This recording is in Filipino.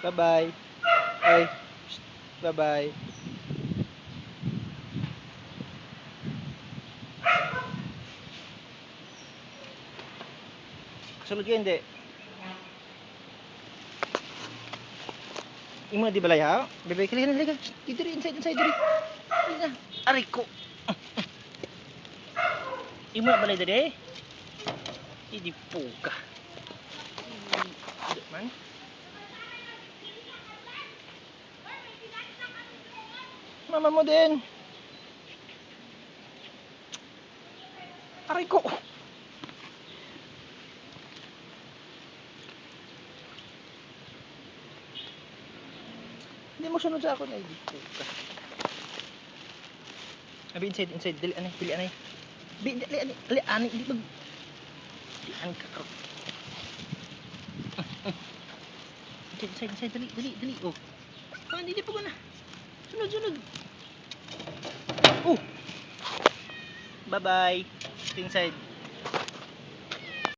Bye-bye. Ay. Shh. Bye-bye. Sunod ka hindi. Yung mga di balay ha? Bebe, kalihan na, kalihan. Dito rin, inside rin. Kalihan na. Aray ko. Yung mga balay dali. Hindi po ka. Hindi man. Mama mo din. Aray ko. Hindi mo sunod sa akin. Ay, di po ka. Abi, inside. Dali, anay. Dali, anay. Hindi mag... Dali, anay ka. Inside. Dali. Oh. Ah, hindi pa ko na. Sunod. Oh. Bye-bye. Inside.